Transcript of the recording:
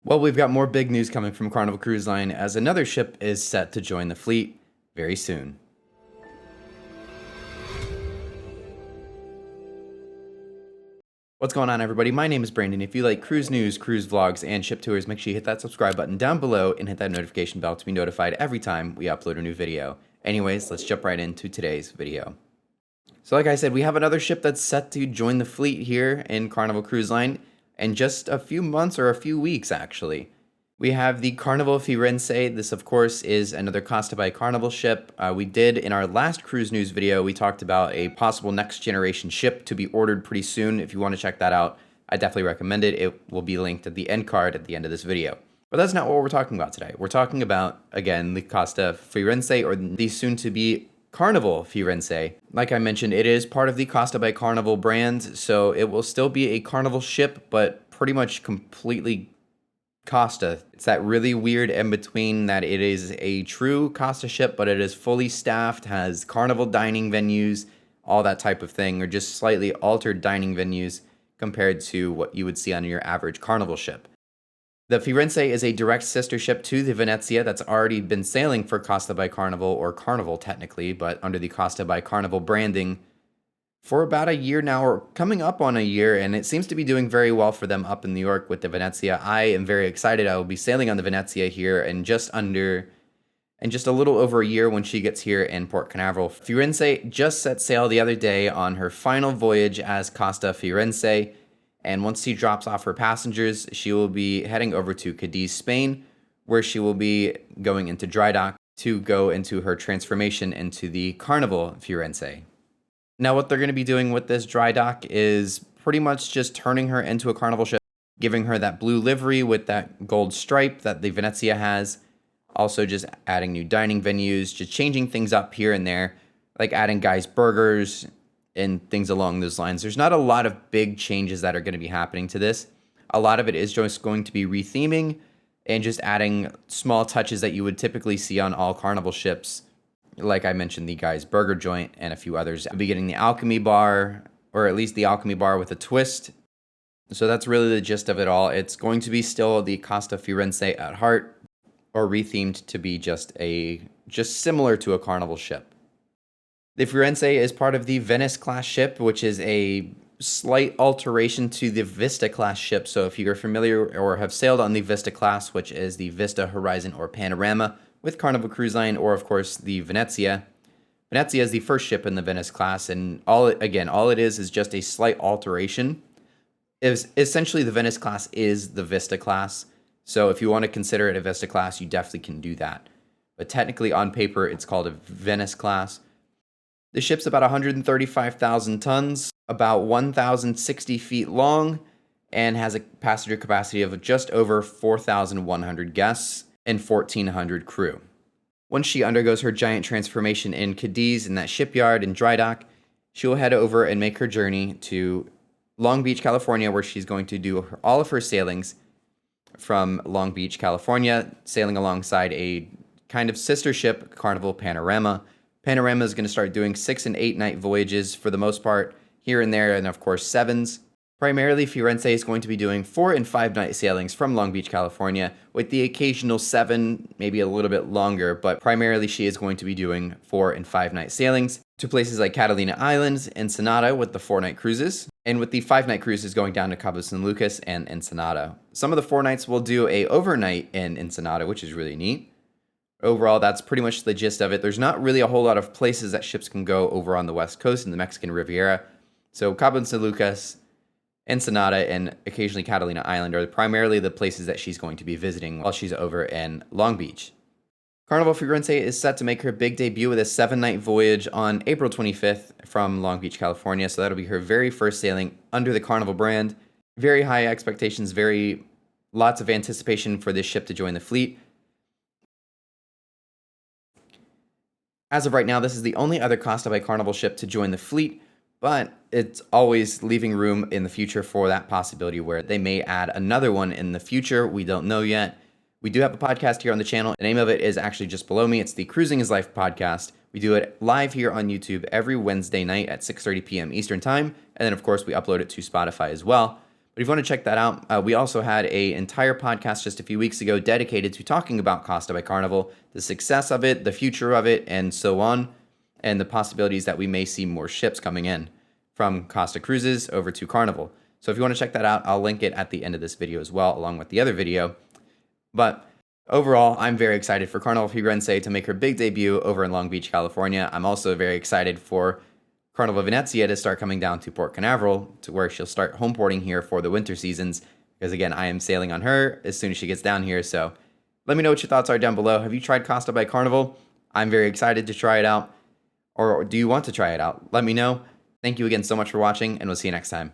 Well, we've got more big news coming from Carnival Cruise Line as another ship is set to join the fleet very soon. What's going on, everybody? My name is Brandon. If you like cruise news, cruise vlogs, and ship tours, make sure you hit that subscribe button down below and hit that notification bell to be notified every time we upload a new video. Anyways, let's jump right into today's video. So like I said, we have another ship that's set to join the fleet here in Carnival Cruise Line in just a few months or a few weeks, actually. We have the Carnival Firenze. This, of course, is another Costa by Carnival ship. We did, in our last cruise news video, we talked about a possible next generation ship to be ordered pretty soon. If you want to check that out, I definitely recommend it. It will be linked at the end card at the end of this video. But that's not what we're talking about today. We're talking about, again, the Costa Firenze, or the soon-to-be Carnival Firenze. Like I mentioned, it is part of the Costa by Carnival brand, so it will still be a Carnival ship, but pretty much completely Costa. It's that really weird in between that it is a true Costa ship, but it is fully staffed, has Carnival dining venues, all that type of thing, or just slightly altered dining venues compared to what you would see on your average Carnival ship. The Firenze is a direct sister ship to the Venezia that's already been sailing for Costa by Carnival, or Carnival technically, but under the Costa by Carnival branding for about a year now, or coming up on a year, and it seems to be doing very well for them up in New York with the Venezia. I am very excited. I will be sailing on the Venezia here in just a little over a year when she gets here in Port Canaveral. Firenze just set sail the other day on her final voyage as Costa Firenze, and once she drops off her passengers, she will be heading over to Cadiz, Spain, where she will be going into dry dock to go into her transformation into the Carnival Firenze. Now, what they're going to be doing with this dry dock is pretty much just turning her into a Carnival ship, giving her that blue livery with that gold stripe that the Venezia has. Also just adding new dining venues, just changing things up here and there, like adding guys' burgers and things along those lines. There's not a lot of big changes that are going to be happening to this. A lot of it is just going to be retheming and just adding small touches that you would typically see on all Carnival ships. Like I mentioned, the guy's burger joint and a few others. I'll be getting the alchemy bar, or at least the alchemy bar with a twist. So that's really the gist of it all. It's going to be still the Costa Firenze at heart, or rethemed to be just similar to a Carnival ship. The Firenze is part of the Venice class ship, which is a slight alteration to the Vista class ship. So if you're familiar or have sailed on the Vista class, which is the Vista, Horizon, or Panorama with Carnival Cruise Line, or of course the Venezia. Venezia is the first ship in the Venice class, and all it is just a slight alteration. Essentially, the Venice class is the Vista class, so if you want to consider it a Vista class, you definitely can do that. But technically, on paper, it's called a Venice class. The ship's about 135,000 tons, about 1,060 feet long, and has a passenger capacity of just over 4,100 guests and 1,400 crew. Once she undergoes her giant transformation in Cadiz, in that shipyard and dry dock, she will head over and make her journey to Long Beach, California, where she's going to do all of her sailings from Long Beach, California, sailing alongside a kind of sister ship, Carnival Panorama. Panorama is going to start doing 6 and 8 night voyages for the most part, here and there, and of course 7s. Primarily, Firenze is going to be doing 4 and 5 night sailings from Long Beach, California, with the occasional 7, maybe a little bit longer, but primarily she is going to be doing 4 and 5 night sailings to places like Catalina Islands, Ensenada with the 4 night cruises, and with the 5 night cruises going down to Cabo San Lucas and Ensenada. Some of the 4 nights will do a overnight in Ensenada, which is really neat. Overall, that's pretty much the gist of it. There's not really a whole lot of places that ships can go over on the West Coast in the Mexican Riviera. So Cabo San Lucas, Ensenada, and occasionally Catalina Island are primarily the places that she's going to be visiting while she's over in Long Beach. Carnival Firenze is set to make her big debut with a 7-night voyage on April 25th from Long Beach, California. So that'll be her very first sailing under the Carnival brand. Very high expectations, lots of anticipation for this ship to join the fleet. As of right now, this is the only other Costa by Carnival ship to join the fleet, but it's always leaving room in the future for that possibility where they may add another one in the future. We don't know yet. We do have a podcast here on the channel. The name of it is actually just below me. It's the Cruising is Life podcast. We do it live here on YouTube every Wednesday night at 6:30 p.m. Eastern Time. And then, of course, we upload it to Spotify as well. But if you want to check that out, we also had an entire podcast just a few weeks ago dedicated to talking about Costa by Carnival, the success of it, the future of it, and so on, and the possibilities that we may see more ships coming in from Costa Cruises over to Carnival. So if you want to check that out, I'll link it at the end of this video as well, along with the other video. But overall, I'm very excited for Carnival Firenze to make her big debut over in Long Beach, California. I'm also very excited for Carnival Venezia to start coming down to Port Canaveral, to where she'll start home porting here for the winter seasons. Because again, I am sailing on her as soon as she gets down here. So let me know what your thoughts are down below. Have you tried Costa by Carnival? I'm very excited to try it out. Or do you want to try it out? Let me know. Thank you again so much for watching, and we'll see you next time.